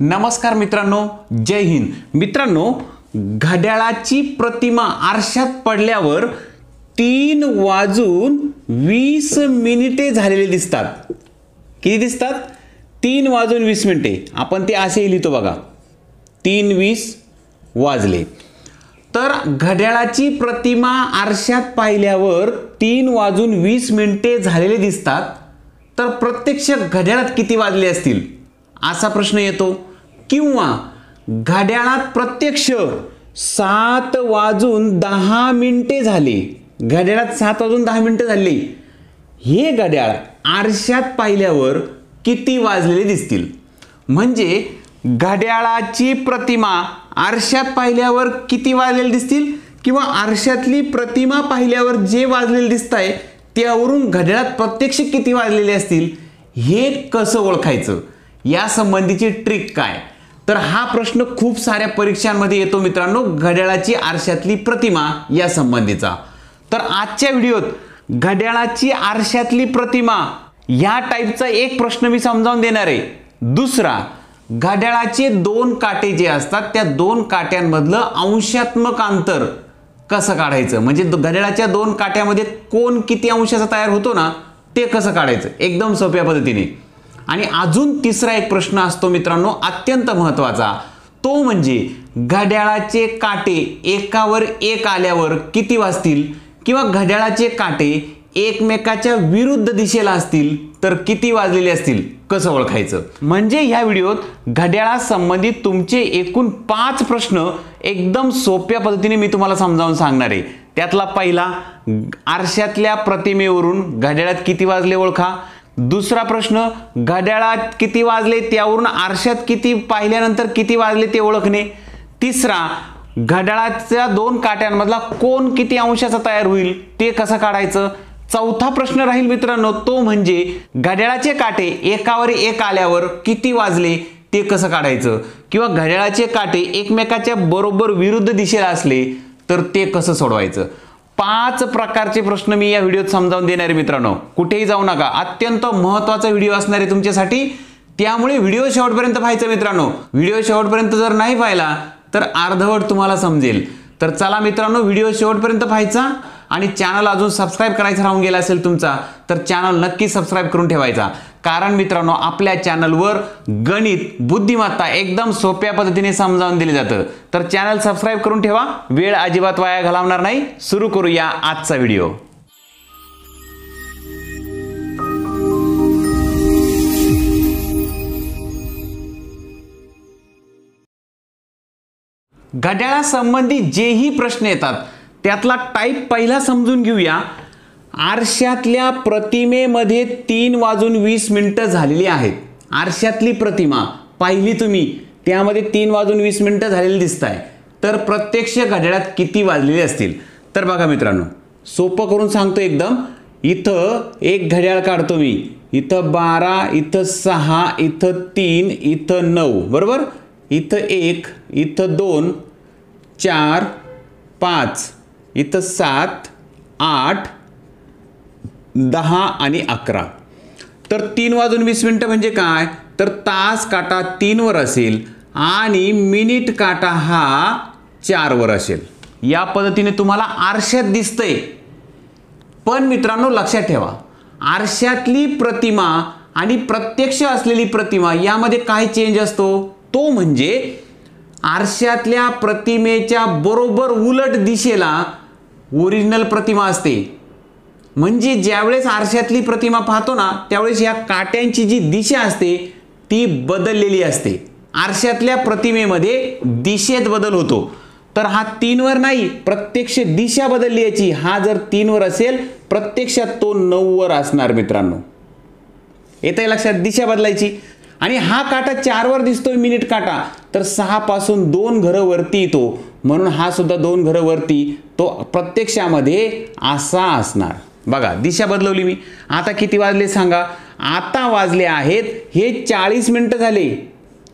नमस्कार मित्रांनो, जय हिंद. मित्रांनो, घड्याळाची प्रतिमा आरशात पडल्यावर 3:20 झालेले दिसतात. किती दिसतात? 3:20. आपण ते असे लिहितो बघा, 3:20 वाजले. तर घड्याळाची प्रतिमा आरशात पाहिल्यावर 3:20 झालेले दिसतात. तर प्रत्यक्ष घड्याळात किती वाजले असतील असा प्रश्न येतो. किंवा घड्याळात प्रत्यक्ष 7:10 झाले. घड्याळात 7:10 झाले. हे घड्याळ आरशात पाहिल्यावर किती वाजलेले दिसतील. म्हणजे घड्याळाची प्रतिमा आरशात पाहिल्यावर किती वाजलेले दिसतील किंवा आरशातली प्रतिमा पाहिल्यावर जे वाजलेले दिसतंय त्यावरून घड्याळात प्रत्यक्ष किती वाजलेले असतील हे कसं ओळखायचं, या संबंधीची ट्रिक काय. तर हा प्रश्न खूप साऱ्या परीक्षांमध्ये येतो मित्रांनो, घड्याळाची आरशातली प्रतिमा या संबंधीचा. तर आजच्या व्हिडिओत घड्याळाची आरशातली प्रतिमा या टाईपचा एक प्रश्न मी समजावून देणार आहे. दुसरा, घड्याळाचे दोन काटे जे असतात त्या दोन काट्यांमधलं अंशात्मक अंतर कसं काढायचं, म्हणजे घड्याळाच्या दोन काट्यामध्ये कोण किती अंशाचा तयार होतो ना ते कसं काढायचं एकदम सोप्या पद्धतीने. आणि अजून तिसरा एक प्रश्न असतो मित्रांनो, अत्यंत महत्त्वाचा, तो म्हणजे घड्याळाचे काटे एकावर एक आल्यावर किती वाजतील किंवा घड्याळाचे काटे एकमेकाच्या विरुद्ध दिशेला असतील तर किती वाजलेले असतील कसं ओळखायचं. म्हणजे ह्या व्हिडिओत घड्याळासंबंधित तुमचे एकूण 5 प्रश्न एकदम सोप्या पद्धतीने मी तुम्हाला समजावून सांगणार आहे. त्यातला पहिला, आरशातल्या प्रतिमेवरून घड्याळात किती वाजले ओळखा. दुसरा प्रश्न, घड्याळात किती वाजले त्यावरून आरशात किती पाहिल्यानंतर किती वाजले ते ओळखणे. तिसरा, घड्याळाच्या दोन काट्यांमधला कोण किती अंशाचा तयार होईल ते कसं काढायचं. चौथा प्रश्न राहील मित्रांनो, तो म्हणजे घड्याळाचे काटे एकावर एक आल्यावर किती वाजले ते कसं काढायचं किंवा घड्याळाचे काटे एकमेकाच्या बरोबर विरुद्ध दिशेला असले तर ते कसं सोडवायचं. 5 प्रकारचे प्रश्न मी या व्हिडिओत समजावून देणार आहे मित्रांनो. कुठेही जाऊ नका, अत्यंत महत्त्वाचा व्हिडिओ असणार आहे तुमच्यासाठी, त्यामुळे व्हिडिओ शेवटपर्यंत पाहायचा मित्रांनो. व्हिडिओ शेवटपर्यंत जर नाही पाहिला तर अर्धवट तुम्हाला समजेल. तर चला मित्रांनो, व्हिडिओ शेवटपर्यंत पाहायचा आणि चॅनल अजून सबस्क्राईब करायचं राहून गेला असेल तुमचा तर चॅनल नक्की सबस्क्राईब करून ठेवायचा. कारण मित्रांनो, आपल्या चॅनलवर गणित, बुद्धिमत्ता एकदम सोप्या पद्धतीने समजावून दिले जातं. तर चॅनल सबस्क्राईब करून ठेवा, वेळ अजिबात वाया घालवणार नाही. सुरू करूया आजचा व्हिडिओ. घड्याळासंबंधी जेही प्रश्न येतात त्यातला टाईप पहिला समजून घेऊया. आरशातल्या प्रतिमेमध्ये 3:20 झालेली आहेत. आरशातली प्रतिमा पाहिली तुम्ही, त्यामध्ये 3:20 झालेली दिसत आहे. तर प्रत्यक्ष घड्याळात किती वाजलेले असतील. तर बघा मित्रांनो, सोपं करून सांगतो एकदम. इथं एक घड्याळ काढतो मी, इथं 12, इथं 6, इथं 3, इथं 9, बरोबर. इथं 1, इथं 2, 4, 5, इथं 7, 8, 10 आणि 11. तर 3:20 म्हणजे काय, तर तास काटा 3 वर असेल आणि मिनिट काटा हा 4 वर असेल. या पद्धतीने तुम्हाला आरशात दिसतंय. पण मित्रांनो लक्षात ठेवा, आरशातली प्रतिमा आणि प्रत्यक्ष असलेली प्रतिमा यामध्ये काय चेंज असतो, तो म्हणजे आरशातल्या प्रतिमेच्या बरोबर उलट दिशेला ओरिजिनल प्रतिमा असते. म्हणजे ज्यावेळेस आरशातली प्रतिमा पाहतो ना त्यावेळेस या काट्यांची जी दिशा असते ती बदललेली असते. आरशातल्या प्रतिमेमध्ये दिशेत बदल होतो. तर हा 3 वर नाही, प्रत्यक्ष दिशा बदलली याची. हा जर 3 वर असेल प्रत्यक्षात तो 9 वर असणार मित्रांनो. येतंय लक्षात, दिशा बदलायची. आणि हा काटा 4 वर दिसतोय मिनिट काटा, तर 6 पासून 2 घरं वरती येतो म्हणून हा सुद्धा 2 घरं वरती, तो प्रत्यक्षामध्ये असा असणार. बघा दिशा बदलवली मी. आता किती वाजले सांगा. आता वाजले आहेत हे 40 मिनिटं झाले.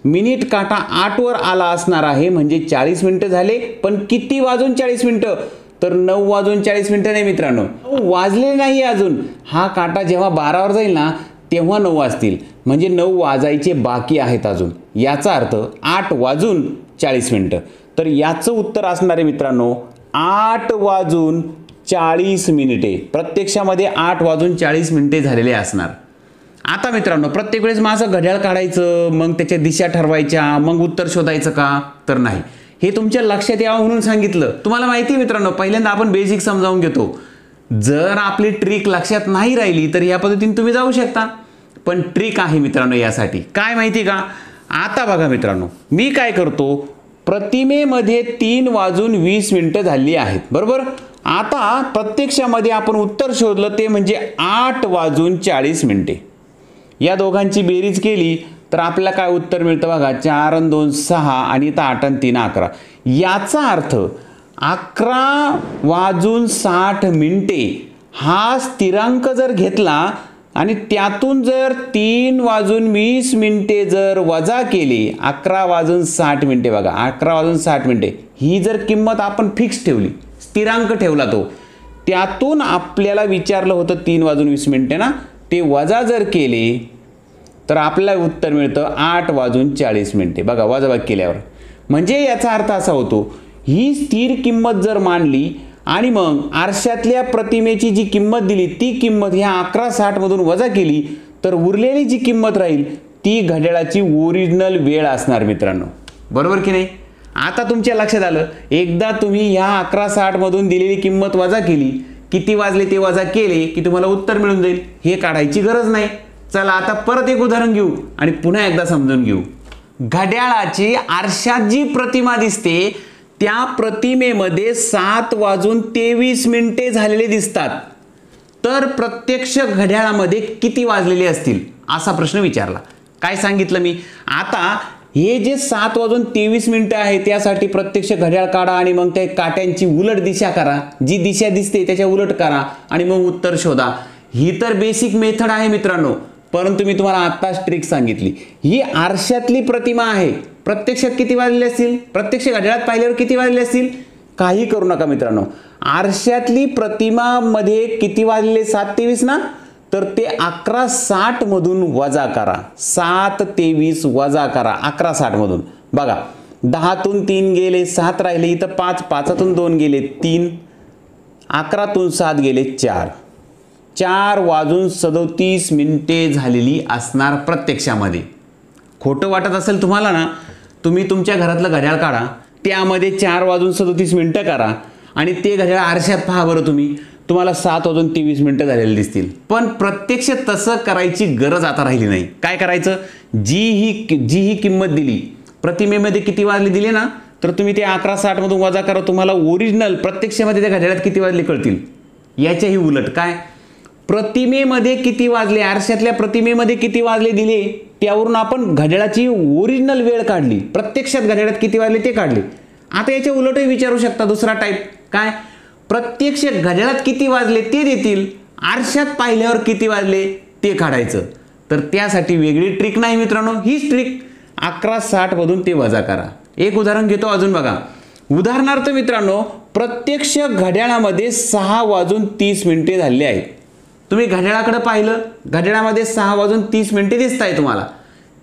मिनिट काटा 8 वर आला असणार आहे म्हणजे 40 मिनिटं झाले. पण किती वाजून 40 मिनिटं, तर 9:40 नाही मित्रांनो, वाजले नाही अजून. हा काटा जेव्हा 12 वर जाईल ना तेव्हा 9 वाजतील, म्हणजे 9 वाजायचे बाकी आहेत अजून. याचा अर्थ 8 वाजून 40 मिनटं. तर याचं उत्तर असणार आहे मित्रांनो 8 वाजून 40 मिनिटे. प्रत्यक्षामध्ये 8 वाजून 40 मिनिटे झालेले असणार. आता मित्रांनो प्रत्येक वेळेस माझं घड्याळ काढायचं, मग त्याच्या दिशा ठरवायच्या, मग उत्तर शोधायचं का? तर नाही. हे तुमच्या लक्षात यावं म्हणून सांगितलं. तुम्हाला माहिती आहे मित्रांनो, पहिल्यांदा आपण बेसिक समजावून घेतो. जर आपली ट्रिक लक्षात नाही राहिली तर या पद्धतीने तुम्ही जाऊ शकता. पण ट्रिक आहे मित्रांनो यासाठी. काय माहिती का? आता बघा मित्रांनो, मी काय करतो, प्रतिमेमध्ये 3 वाजून 20 मिनिटं झाली आहेत, बरोबर. आता प्रत्यक्षामध्ये आपण उत्तर शोधलं ते म्हणजे 8 वाजून 40 मिनिटे. या दोघांची बेरीज केली तर आपल्याला काय उत्तर मिळतं बघा, 4 आणि 2 6 आणि इथं 8 आणि 3 11. याचा अर्थ 11 वाजून 60 मिनिटे हा स्थिरांक जर घेतला आणि त्यातून जर 3 वाजून 20 मिनिटे जर वजा केली, 11 वाजून 60 मिनिटे बघा, 11 वाजून 60 मिनिटे ही जर किंमत आपण फिक्स ठेवली, स्थिरांक ठेवला तो, त्यातून आपल्याला विचारलं होतं 3 वाजून 20 मिनिटे ना, ते वजा जर केले तर आपल्याला उत्तर मिळतं 8 वाजून 40 मिनिटे. बघा वजाबाकी केल्यावर. म्हणजे याचा अर्थ असा होतो, ही स्थिर किंमत जर मांडली आणि मग आरशातल्या प्रतिमेची जी किंमत दिली ती किंमत ह्या 11:60 मधून वजा केली तर उरलेली जी किंमत राहील ती घड्याळाची ओरिजिनल वेळ असणार मित्रांनो. बरोबर की नाही? आता तुमच्या लक्षात आलं. एकदा तुम्ही ह्या 11:60 मधून दिलेली किंमत वजा केली, किती वाजले ते वजा केले की तुम्हाला उत्तर मिळून जाईल. हे काढायची गरज नाही. चला आता परत एक उदाहरण घेऊ आणि पुन्हा एकदा समजून घेऊ. घड्याळाची आरशात जी प्रतिमा दिसते त्या प्रतिमेमध्ये 7 वाजून 23 मिनिटे झालेले दिसतात. तर प्रत्यक्ष घड्याळामध्ये किती वाजलेले असतील असा प्रश्न विचारला. काय सांगितलं मी? आता हे जे 7 वाजून 23 मिनिटं आहे त्यासाठी प्रत्यक्ष घड्याळ काढा आणि मग त्या काट्यांची उलट दिशा करा, जी दिशा दिसते त्याच्या उलट करा आणि मग उत्तर शोधा. ही तर बेसिक मेथड आहे मित्रांनो, परंतु मी तुम्हाला आत्ताच ट्रिक सांगितली. ही आरशातली प्रतिमा आहे. प्रत्यक्षात किती वाजले असतील? प्रत्यक्ष घड्याळात पाहिल्यावर किती वाजले असतील? काही करू नका मित्रांनो. आरशातली प्रतिमा मध्ये किती वाजले? 7:23 ना, तर ते 11:60 मधून वजा करा. 7:23 वजा करा 11:60 मधून. बघा 10तून 3 गेले, 7 राहिले, इथं 5, 5तून 2 गेले 3, 11तून 7 गेले 4. 4 वाजून 37 मिनिटे झालेली असणार प्रत्यक्षामध्ये. खोटं वाटत असेल तुम्हाला ना, तुम्ही तुमच्या घरातलं घड्याळ काढा, त्यामध्ये 4 वाजून 37 मिनिटं करा आणि ते घड्याळ आरशात पहा बरं तुम्ही, तुम्हाला 7 वाजून 23 मिनिटं झालेली दिसतील. पण प्रत्यक्ष तसं करायची गरज आता राहिली नाही. काय करायचं? जी ही किंमत दिली प्रतिमेमध्ये किती वाजले दिले ना, तर तुम्ही ते 11:60 मधून वजा करा, तुम्हाला ओरिजिनल प्रत्यक्षामध्ये त्या घड्याळात किती वाजले कळतील. याच्याही उलट काय, प्रतिमेमध्ये किती वाजले, आरशातल्या प्रतिमेमध्ये किती वाजले दिले त्यावरून आपण घड्याळाची ओरिजिनल वेळ काढली, प्रत्यक्षात घड्याळात किती वाजले ते काढले. आता याच्या उलटही विचारू शकता दुसरा टाईप. काय? प्रत्यक्ष घड्याळात किती वाजले ते देतील, आरशात पाहिल्यावर किती वाजले ते काढायचं. तर त्यासाठी वेगळी ट्रिक नाही मित्रांनो, हीच ट्रिक. 11:60 मधून ते वजा करा. एक उदाहरण घेतो अजून बघा. उदाहरणार्थ मित्रांनो, प्रत्यक्ष घड्याळामध्ये 6 वाजून 30 मिनिटे झाले आहेत. तुम्ही घड्याळाकडे पाहिलं, घड्याळामध्ये 6 वाजून 30 मिनिटे दिसत आहे तुम्हाला.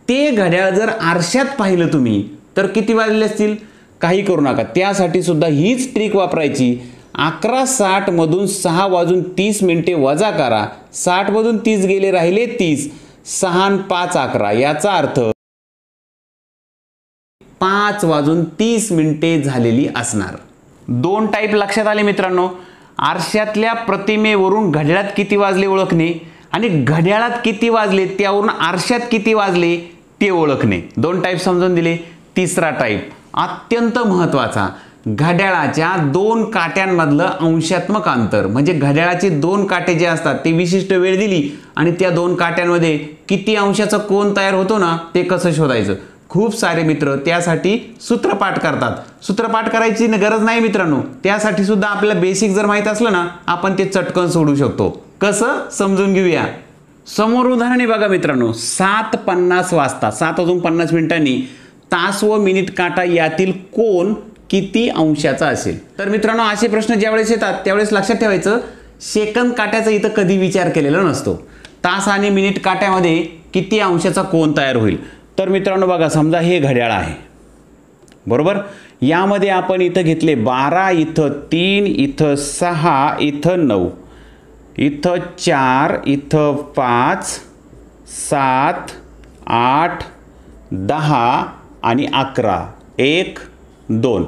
ते घड्याळ जर आरशात पाहिलं तुम्ही तर किती वाजले असतील? काही करू नका. त्यासाठी सुद्धा हीच ट्रिक वापरायची. 11:60 मधून 6 वाजून 30 मिनिटे वजा करा. 60 मधून 30 गेले, राहिले 30. 6 आणि 5 11. याचा अर्थ 5 वाजून 30 मिनिटे झालेली असणार. 2 टाईप लक्षात आले मित्रांनो. आरशातल्या प्रतिमेवरून घड्याळात किती वाजले ओळखणे आणि घड्याळात किती वाजले त्यावरून आरशात किती वाजले ते ओळखणे. 2 टाईप समजून दिले. तिसरा टाईप अत्यंत महत्त्वाचा, घड्याळाच्या 2 काट्यांमधलं अंशात्मक अंतर. म्हणजे घड्याळाचे 2 काटे जे असतात ते विशिष्ट वेळ दिली आणि त्या 2 काट्यांमध्ये किती अंशाचा कोन तयार होतो ना, ते कसं शोधायचं. खूप सारे मित्र त्यासाठी सूत्रपाठ करतात. सूत्रपाठ करायची गरज नाही मित्रांनो. त्यासाठी सुद्धा आपल्याला बेसिक जर माहीत असलं ना, आपण ते चटकन सोडू शकतो. कसं समजून घेऊया. समोर उदाहरण आहे बघा मित्रांनो. 7:50 वाजता, 7 वाजून 50 मिनिटांनी तास व मिनिट काटा यातील कोन किती अंशाचा असेल. तर मित्रांनो असे प्रश्न ज्यावेळेस येतात त्यावेळेस लक्षात ठेवायचं, सेकंद काट्याचा इथं कधी विचार केलेला नसतो. तास आणि मिनिट काट्यामध्ये किती अंशाचा कोन तयार होईल. तर मित्रांनो बघा, समजा हे घड्याळ आहे बरोबर. यामध्ये आपण इथं घेतले 12, इथं 3, इथं 6, इथं 9, इथं 4, इथं 5, 7, 8, 10 आणि 11, 1, 2.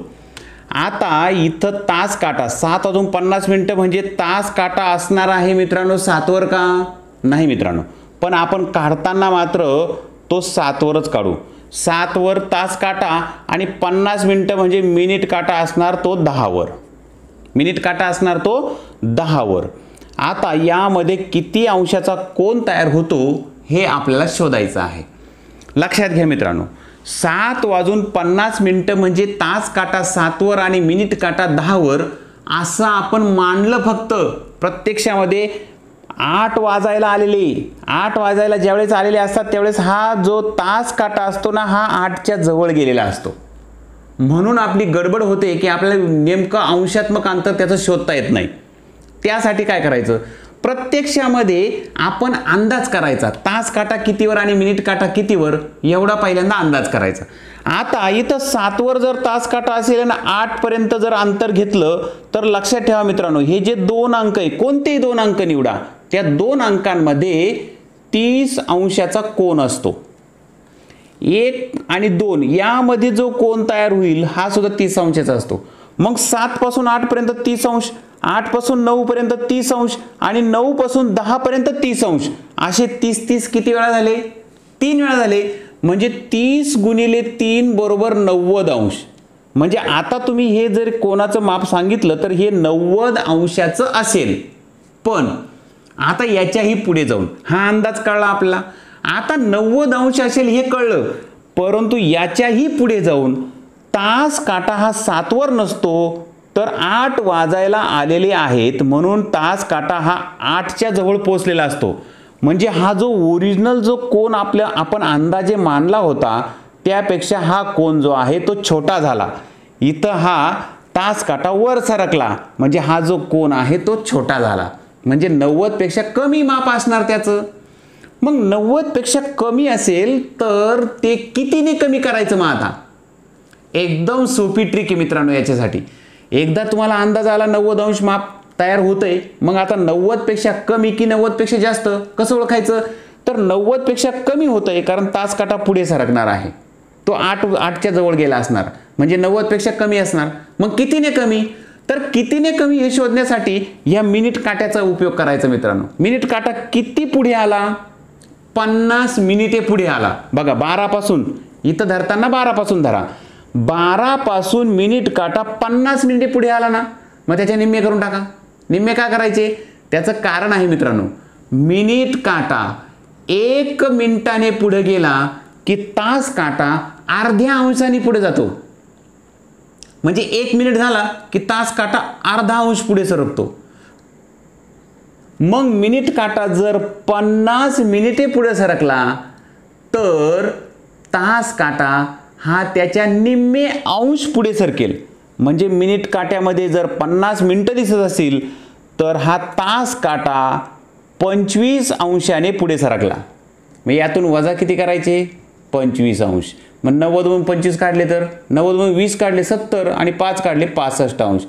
आता इथं तास काटा 7 वाजून 50 मिनटं म्हणजे तास काटा असणार आहे मित्रांनो 7 वर का नाही मित्रांनो. पण आपण काढताना मात्र तो 7 वरच काढू. 7 वर तास काटा आणि 50 मिनटं म्हणजे मिनिट काटा असणार तो 10 वर. मिनिट काटा असणार तो 10 वर. आता यामध्ये किती अंशाचा कोन तयार होतो हे आपल्याला शोधायचं आहे. लक्षात घ्या मित्रांनो, 7 वाजून 50 मिनटं म्हणजे तास काटा 7 वर आणि मिनिट काटा 10 वर असं आपण मानलं. फक्त प्रत्यक्षामध्ये 8 वाजायला आलेले, 8 वाजायला ज्यावेळेस आलेले असतात त्यावेळेस हा जो तास काटा असतो ना हा 8च्या जवळ गेलेला असतो. म्हणून आपली गडबड होते की आपल्याला नेमकं अंशात्मक अंतर त्याचं शोधता येत नाही. त्यासाठी काय करायचं, प्रत्यक्षामध्ये आपण अंदाज करायचा. तास काटा कितीवर आणि मिनिट काटा कितीवर एवढा पहिल्यांदा अंदाज करायचा. आता इथं 7 वर जर तास काटा असेल आणि 8 पर्यंत जर अंतर घेतलं तर लक्षात ठेवा मित्रांनो, हे जे 2 अंक आहे कोणतेही 2 अंक निवडा, त्या 2 अंकांमध्ये 30 अंशाचा कोन असतो. 1 आणि 2 यामध्ये जो कोन तयार होईल हा सुद्धा 30 अंशाचा असतो. मग 7 पासून 8 पर्यंत 30 अंश, 8 पासून 9 पर्यंत 30 अंश आणि 9 पासून 10 पर्यंत 30 अंश, असे 30 किती वेळा झाले, 3 वेळा झाले. म्हणजे 30 गुणिले 3 बरोबर 90 अंश. म्हणजे आता तुम्ही हे जर कोनाचं माप सांगितलं तर हे 90 अंशाचं असेल. पण आता याच्याही पुढे जाऊन हा अंदाज कळला आपला. आता 90 अंश असेल हे कळलं, परंतु याच्याही पुढे जाऊन तास काटा हा 7 वर नसतो तर 8 वाजायला आलेले आहेत म्हणून तास काटा हा 8च्या जवळ पोहोचलेला असतो. म्हणजे हा जो ओरिजिनल जो कोन आपण अंदाजे मानला होता त्यापेक्षा हा कोन जो आहे तो छोटा झाला. इथं हा तास काटा वर सरकला म्हणजे हा जो कोन आहे तो छोटा झाला. म्हणजे 90 पेक्षा कमी माप असणार त्याचं. मग 90 पेक्षा कमी असेल तर ते कितीने कमी करायचं. मग आता एकदम सोपी ट्रिक आहे मित्रांनो याच्यासाठी. एकदा तुम्हाला अंदाज आला 90 अंश माप तयार होतंय, मग आता 90 पेक्षा कमी की 90 पेक्षा जास्त कसं ओळखायचं. तर 90 पेक्षा कमी होतंय कारण तास काटा पुढे सरकणार आहे, तो 8च्या जवळ गेला असणार म्हणजे 90 पेक्षा कमी असणार. मग कितीने कमी, तर कितीने कमी हे शोधण्यासाठी या मिनिट काट्याचा उपयोग करायचा मित्रांनो. मिनिट काटा किती पुढे आला, 50 मिनिटे पुढे आला. बघा 12 पासून इथं धरताना 12 पासून धरा, 12 पासून मिनिट काटा 50 मिनिटे पुढे आला ना. मग त्याच्या निम्मे करून टाका. निम्मे का करायचे, त्याचं कारण आहे मित्रांनो. मिनिट काटा 1 मिनिटाने पुढे गेला की तास काटा अर्ध्या अंशाने पुढे जातो. म्हणजे 1 मिनिट झाला की तास काटा अर्धा अंश पुढे सरकतो. मग मिनिट काटा जर 50 मिनिटे पुढे सरकला तर तास काटा हा त्याच्या निम्मे अंश पुढे सरकेल. म्हणजे मिनिट काट्यामध्ये जर 50 मिनिटं दिसत असतील तर हा तास काटा 25 अंशाने पुढे सरकला. मग यातून वजा किती करायचे, 25 अंश. मग 90 मधून 25 काढले तर 90 मधून 20 काढले 70 आणि 5 काढले 65 अंश.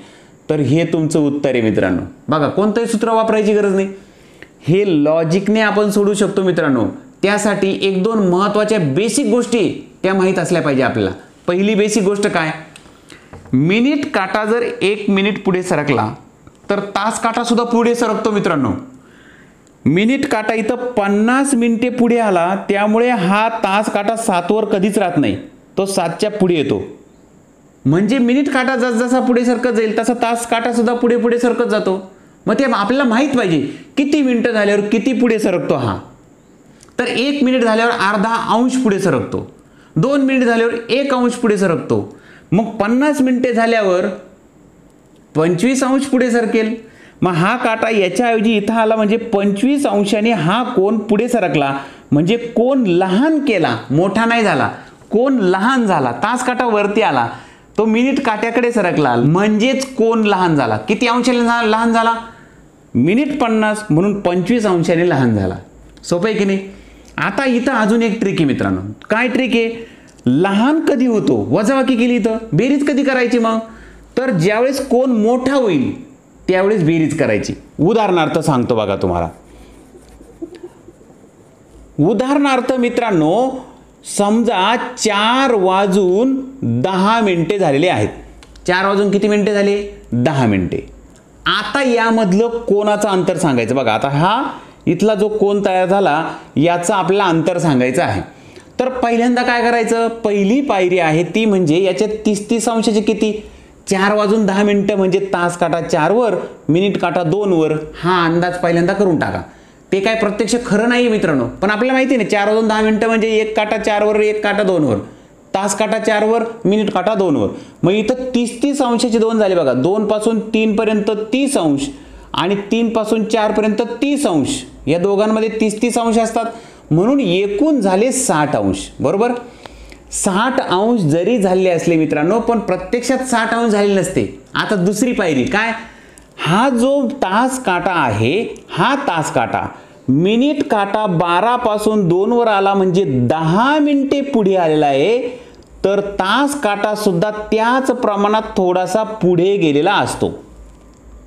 तर हे तुमचं उत्तर आहे मित्रांनो. बघा कोणतंही सूत्र वापरायची गरज नाही, हे लॉजिकने आपण सोडू शकतो मित्रांनो. त्यासाठी 1-2 महत्त्वाच्या बेसिक गोष्टी त्या माहीत असल्या पाहिजे आपल्याला. पहिली बेसिक गोष्ट काय, मिनिट काटा जर 1 मिनिट पुढे सरकला तर तास काटा सुद्धा पुढे सरकतो मित्रांनो. मिनिट काटा इथं 50 मिनिटे पुढे आला त्यामुळे हा तास काटा 7 वर कधीच राहत नाही, तो 7च्या पुढे येतो. म्हणजे मिनिट काटा जसा पुढे सरकत जाईल तसा तास काटा सुद्धा पुढे पुढे सरकत जातो. मग ते आपल्याला माहित पाहिजे किती मिनिटं झाल्यावर किती पुढे सरकतो हा. तर 1 मिनिट झाल्यावर अर्धा अंश पुढे सरकतो, 2 मिनिट झाल्यावर 1 अंश पुढे सरकतो. मग 50 मिनिटे झाल्यावर 25 अंश पुढे सरकेल. मग हा काटा याच्याऐवजी इथं आला म्हणजे 25 अंशाने हा कोन पुढे सरकला. म्हणजे कोन लहान केला, मोठा नाही झाला, कोन लहान झाला. तास काटा वरती आला, तो मिनिट काट्याकडे सरकला म्हणजेच कोन लहान झाला. किती अंशाने लहान झाला, मिनिट 50 म्हणून 25 अंशाने लहान झाला. सोपं आहे की नाही? आता इथं अजून एक ट्रिक आहे मित्रांनो. काय ट्रिक आहे? लहान कधी होतो वजाबाकी केली तर बेरीज कधी करायची मग? तर ज्यावेळेस कोण मोठा होईल त्यावेळेस बेरीज करायची. उदाहरणार्थ सांगतो बघा तुम्हाला. उदाहरणार्थ मित्रांनो, समजा 4 वाजून 10 मिनिटे झालेले आहेत. 4 वाजून किती मिनिटे झाले? 10 मिनिटे. आता यामधलं कोणाचं अंतर सांगायचं बघा. आता हा इथला जो कोण तयार झाला याचं आपल्याला अंतर सांगायचं आहे. तर पहिल्यांदा काय करायचं? पहिली पायरी आहे ती म्हणजे याच्यात 30 अंशाचे किती? 4 वाजून 10 मिनिटं म्हणजे तास काटा 4 वर, मिनिट काटा 2 वर. हा अंदाज पहिल्यांदा करून टाका. ते काय प्रत्यक्ष खरं नाही मित्रांनो, पण आपल्याला माहिती नाही 4 वाजून 10 मिनिटं म्हणजे 1 काटा 4 वर, 1 काटा 2 वर, तास काटा 4 वर, मिनिट काटा 2 वर. मग इथं 30 अंशाचे 2 झाले बघा. 2 पासून 3 पर्यंत 30 अंश आणि 3 पासून 4 पर्यंत 30 अंश. या दोघांमध्ये 30 अंश असतात म्हणून एकूण झाले 60 अंश. बरोबर? 60 अंश जरी झाले असले मित्रांनो, पण प्रत्यक्षात 60 अंश झाले नसते. आता दुसरी पायरी काय? हा जो तास काटा आहे हा तास काटा मिनिट काटा 12 पासून 2 वर आला म्हणजे 10 मिनिटे पुढे आलेला आहे. तर तास काटा सुद्धा त्याच प्रमाणात थोडासा पुढे गेलेला असतो.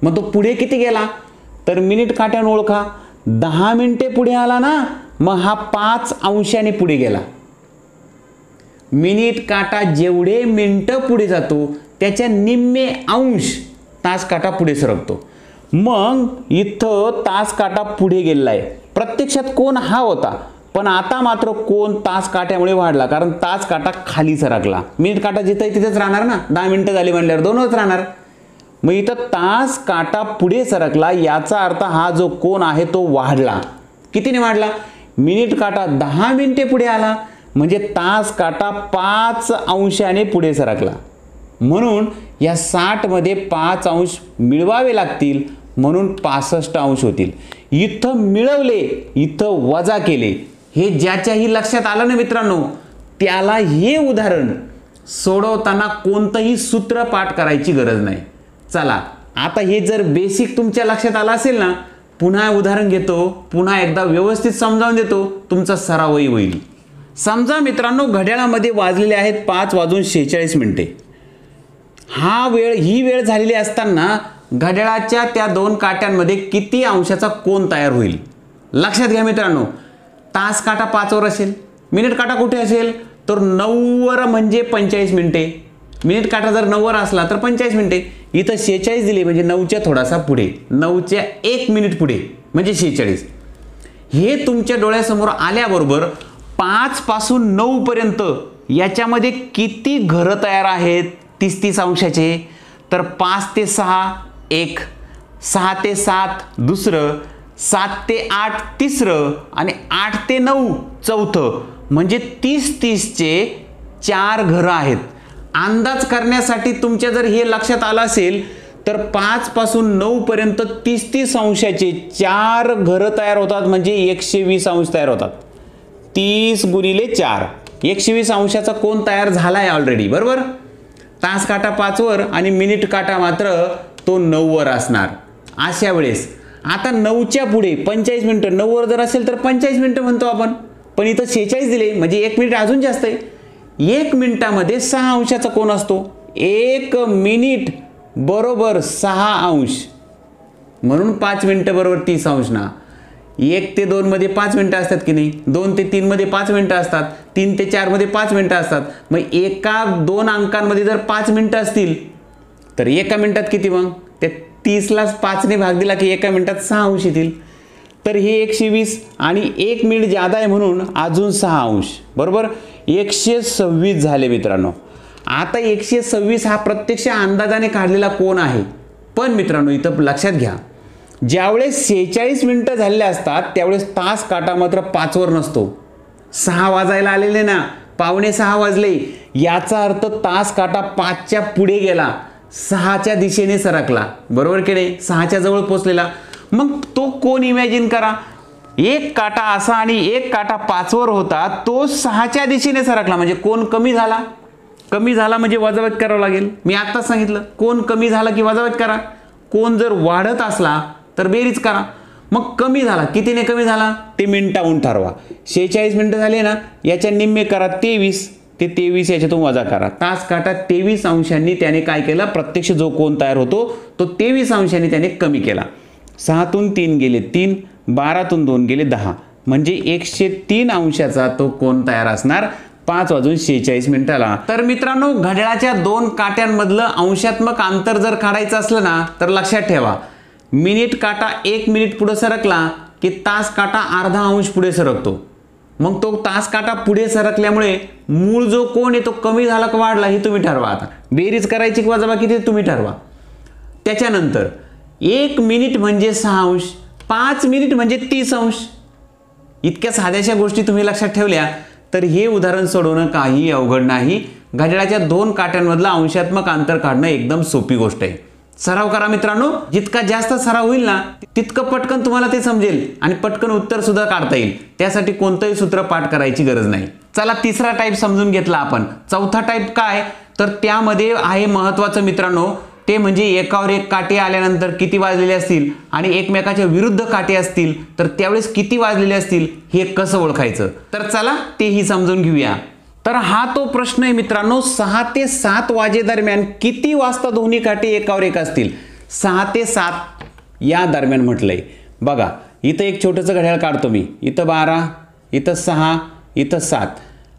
मग तो पुढे किती गेला? तर मिनिट काट्याने ओळखा. 10 मिनिटे पुढे आला ना, मग हा 5 अंशाने पुढे गेला. मिनिट काटा जेवढे मिनिटं पुढे जातो त्याच्या निम्मे अंश तास काटा पुढे सरकतो. मग इथं तास काटा पुढे गेलेला आहे. प्रत्यक्षात कोण हा होता, पण आता मात्र कोण तास काट्यामुळे वाढला, कारण तास काटा खाली सरकला. मिनिट काटा जिथं आहे तिथेच राहणार ना, 10 मिनिटं झाली म्हणल्यावर 2च राहणार. मग इथं तास काटा पुढे सरकला याचा अर्थ हा जो कोण आहे तो वाढला. कितीने वाढला? मिनिट काटा 10 मिनिटे पुढे आला म्हणजे तास काटा 5 अंशाने पुढे सरकला. म्हणून या 60 मध्ये 5 अंश मिळवावे लागतील म्हणून 65 अंश होतील. इथं मिळवले, इथं वजा केले. हे ज्याच्याही लक्षात आलं ना मित्रांनो, त्याला हे उदाहरण सोडवताना कोणतंही सूत्र पाठ करायची गरज नाही. चला आता हे जर बेसिक तुमच्या लक्षात आलं असेल ना, पुन्हा उदाहरण घेतो, पुन्हा एकदा व्यवस्थित समजावून देतो, तुमचा सरावही होईल. समजा मित्रांनो घड्याळामध्ये वाजलेले आहेत 5 वाजून 46 मिनिटे. ही वेळ झालेली असताना घड्याळाच्या त्या 2 काट्यांमध्ये किती अंशाचा कोन तयार होईल? लक्षात घ्या मित्रांनो, तास काटा 5 वर असेल, मिनिट काटा कुठे असेल? तर 9 वर म्हणजे 45 मिनिटे. मिनिट काटा जर 9 वर असला तर 45 मिनिटे. इथं 46 दिली म्हणजे 9च्या थोडासा पुढे, 9च्या 1 मिनिट पुढे म्हणजे 46. हे तुमच्या डोळ्यासमोर आल्याबरोबर 5 पासून 9 पर्यंत याच्यामध्ये किती घरं तयार आहेत 30 अंशाचे? तर 5 ते 6 एक, 6 ते 7 दुसरं, 7 ते 8 तिसरं आणि 8 ते 9 चौथं. म्हणजे 30-30चे 4 घरं आहेत. अंदाज करण्यासाठी तुमच्या जर हे लक्षात आलं असेल तर 5 पासून 9 पर्यंत 30 अंशाचे 4 घरं तयार होतात म्हणजे 120 अंश तयार होतात. 30 गुणिले 4 120 अंशाचा कोन तयार झाला आहे ऑलरेडी. बरोबर? तास काटा 5 वर आणि मिनिट काटा मात्र तो 9 वर असणार. अशा वेळेस आता 9च्या पुढे 45 मिनिटं, 9 वर जर असेल तर 45 मिनिटं म्हणतो आपण, पण इथं 46 दिले म्हणजे 1 मिनिट अजून जास्त आहे. 1 मिनिटामध्ये 6 अंशाचा कोन असतो. 1 मिनिट बरोबर 6 अंश म्हणून 5 मिनिटं बरोबर 30 अंश ना. 1 ते 2 मध्ये 5 मिनिटं असतात की नाही, 2 ते 3 मध्ये 5 मिनिटं असतात, 3 ते 4 मध्ये 5 मिनिटं असतात. मग एका 2 अंकांमध्ये जर 5 मिनिटं असतील तर एका मिनिटात किती? मग त्या 30ला 5 ने भाग दिला की एका मिनिटात 6 अंश येतील. तर हे 120 आणि 1 मिनिट जादा आहे म्हणून अजून 6 अंश. बरोबर? 126 झाले मित्रांनो. आता 126 हा प्रत्यक्ष अंदाजाने काढलेला कोन आहे. पण मित्रांनो इथं लक्षात घ्या, ज्यावेळेस 46 मिनिटं झालेले असतात त्यावेळेस तास काटा मात्र 5 वर नसतो. 6 वाजायला आलेले ना, 5:45 वाजले, याचा अर्थ तास काटा 5च्या पुढे गेला, 6च्या दिशेने सरकला. बरोबर की नाही? 6च्या जवळ पोहोचलेला. मग तो कोन इमॅजिन करा. 1 काटा असा आणि 1 काटा 5 वर होता, तो 6च्या दिशेने सरकला म्हणजे कोन कमी झाला. कमी झाला म्हणजे वजाबाकी करावं लागेल. मी आत्ताच सांगितलं, कोन कमी झाला की वजाबाकी करा. कोन जर वाढत असला तर बेरीज करा. मग कमी झाला, कितीने कमी झाला ते मिनिटाहून ठरवा. 46 मिनिटं झाले ना, याच्या निम्मे करा 23, ते 23 याच्यातून वजा करा. तास काटा 23 अंशांनी त्याने काय केला, प्रत्यक्ष जो कोन तयार होतो तो 23 अंशांनी त्याने कमी केला. 6तून 3 गेले 3, 12तून 2 गेले 10, म्हणजे 103 अंशाचा तो कोन तयार असणार 5:46 मिनिटाला. तर मित्रांनो, घड्याळाच्या दोन काट्यांमधलं अंशात्मक अंतर जर काढायचं असलं ना, तर लक्षात ठेवा, मिनिट काटा 1 मिनिट पुढे सरकला की तास काटा अर्धा अंश पुढे सरकतो. मग तो तास काटा पुढे सरकल्यामुळे मूळ जो कोन आहे तो कमी झाला का वाढला हे तुम्ही ठरवा. आता बेरीज करायची किंवा वजाबाकी ते तुम्ही ठरवा. त्याच्यानंतर 1 मिनिट म्हणजे 6 अंश, 5 मिनिट म्हणजे 30 अंश. इतक्या साध्याशा गोष्टी तुम्ही लक्षात ठेवल्या तर हे उदाहरण सोडवणं काही अवघड नाही. घड्याळाच्या दोन काट्यांमधलं अंशात्मक अंतर काढणं एकदम सोपी गोष्ट आहे. सराव करा मित्रांनो, जितका जास्त सराव होईल ना तितकं पटकन तुम्हाला ते समजेल आणि पटकन उत्तर सुद्धा काढता येईल. त्यासाठी कोणतंही सूत्र पाठ करायची गरज नाही. चला, तिसरा टाईप समजून घेतला आपण. चौथा टाईप काय, तर त्यामध्ये आहे महत्त्वाचं मित्रांनो, ते म्हणजे एकावर एक काटे आल्यानंतर किती वाजलेले असतील आणि एकमेकाच्या विरुद्ध काटे असतील तर त्यावेळेस किती वाजलेले असतील हे कसं ओळखायचं. तर चला तेही समजून घेऊया. तर हा तो प्रश्न आहे मित्रांनो, 6 ते 7 वाजेदरम्यान किती वाजता दोन्ही काटे एकावर एक असतील. 6 ते 7 या दरम्यान म्हटलंय. बघा, इथं एक छोटंसं घड्याळ काढतो मी, इथं 12, इथं 6, इथं 7.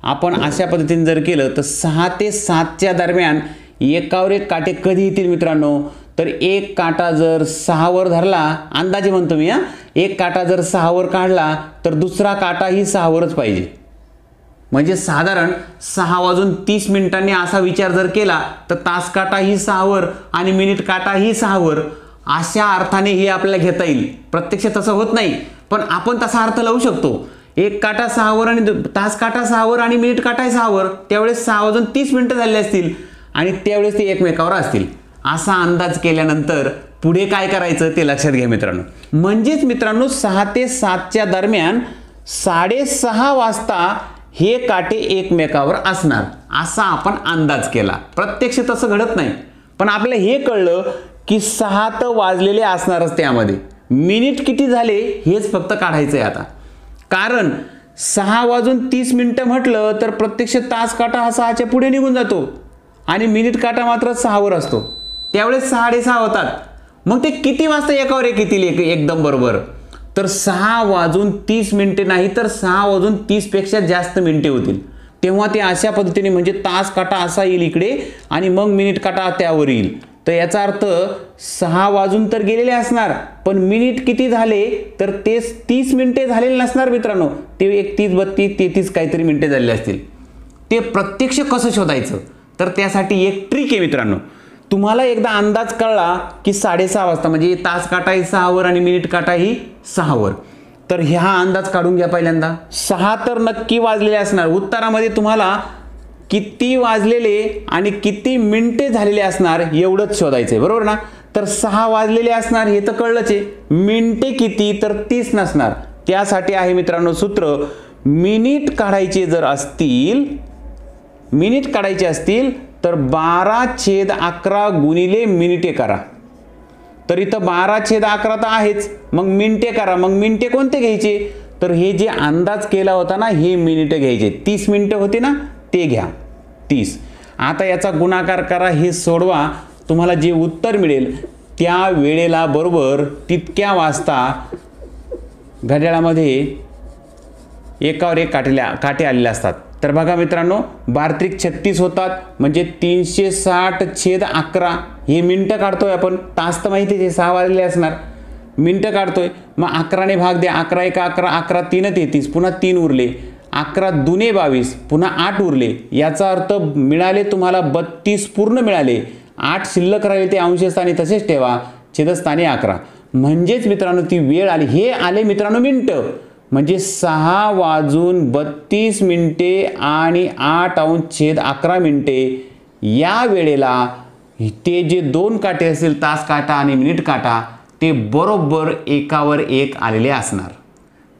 आपण अशा पद्धतीने जर केलं तर 6 ते 7च्या दरम्यान एकावर एक काटे कधी येतील मित्रांनो, तर एक काटा जर 6वर धरला, अंदाजे म्हणतो मी, एक काटा जर 6वर काढला तर दुसरा काटाही 6वरच पाहिजे. म्हणजे साधारण 6:30 असा विचार जर केला तर तास काटाही 6वर आणि मिनिट काटाही 6वर. अशा अर्थाने हे आपल्याला घेता येईल. प्रत्यक्ष तसं होत नाही, पण आपण तसा अर्थ लावू शकतो. एक काटा 6वर आणि तास काटा 6वर आणि मिनिट काटाही 6वर, त्यावेळेस 6:30 झाले असतील आणि त्यावेळेस ते एकमेकावर असतील. असा अंदाज केल्यानंतर पुढे काय करायचं ते लक्षात घ्या मित्रांनो. म्हणजेच मित्रांनो, 6 ते 7च्या दरम्यान 6:30 वाजता हे काटे एकमेकावर असणार असा आपण अंदाज केला. प्रत्यक्ष तसं घडत नाही, पण आपल्याला हे कळलं की 6 तर वाजलेले असणारच. त्यामध्ये मिनिट किती झाले हेच फक्त काढायचं आहे आता. कारण 6:30 म्हटलं तर प्रत्यक्ष तास काटा हा 6च्या पुढे निघून जातो आणि मिनिट काटा मात्र 6वर असतो. त्यावेळेस 6:30 होतात. मग ते किती वाजता एकावर एक येतील एकदम बरोबर, तर 6:30 नाही तर 6:30 पेक्षा जास्त मिनिटे होतील. तेव्हा ते अशा पद्धतीने, म्हणजे तास काटा असा येईल इकडे आणि मग मिनिट काटा त्यावर येईल. तर याचा अर्थ 6 वाजून तर गेलेले असणार, पण मिनिट किती झाले तर ते 30 मिनिटे झालेले नसणार मित्रांनो. ते 31, 32, 33 काहीतरी मिनिटे झालेले असतील. ते प्रत्यक्ष कसं शोधायचं, तर त्यासाठी एक ट्रिक आहे मित्रांनो. तुम्हाला एकदा अंदाज कळला की 6:30 वाजता, म्हणजे तास काटाही 6वर आणि मिनिट काटाही 6वर, तर हा अंदाज काढून घ्या. पहिल्यांदा 6 तर नक्की वाजलेले असणार. उत्तरामध्ये तुम्हाला किती वाजलेले आणि किती मिनिटे झालेले असणार एवढंच शोधायचं आहे, बरोबर ना. तर 6 वाजलेले असणार हे तर कळलंच आहे. मिनिटे किती, तर 30 नसणार. त्यासाठी आहे मित्रांनो सूत्र, मिनिट काढायचे असतील तर 12/11 गुणिले मिनिटे करा. तर इथं 12/11 तर आहेच, मग मिनिटे करा. मग मिनिटे कोणते घ्यायचे, तर हे जे अंदाज केला होता ना हे मिनिटे घ्यायचे. 30 मिनिटं होते ना, ते घ्या 30. आता याचा गुणाकार करा, हे सोडवा. तुम्हाला जे उत्तर मिळेल त्या वेळेला बरोबर तितक्या वाजता घड्याळामध्ये एकावर एक काटे आलेले असतात. तर बघा मित्रांनो, 12×36 होतात, म्हणजे 360/11 हे मिनिटं काढतोय आपण. तास तर माहिती आहे 6 वाजलेले असणार, मिनिटं काढतोय. मग 11ने भाग द्या, 11×1 11, 11×3 33, पुन्हा 3 उरले, 11×2 22, पुन्हा 8 उरले. याचा अर्थ मिळाले तुम्हाला 32 पूर्ण मिळाले. 8 शिल्लक राहिले ते अंशस्थानी तसेच ठेवा, छेदस्थानी 11. म्हणजेच मित्रांनो ती वेळ आली. हे आले मित्रांनो मिनिटं, म्हणजे 6:32 आणि 8/11 मिनिटे. या वेळेला ते जे दोन काटे असतील, तास काटा आणि मिनिट काटा, ते बरोबर एकावर एक आलेले असणार.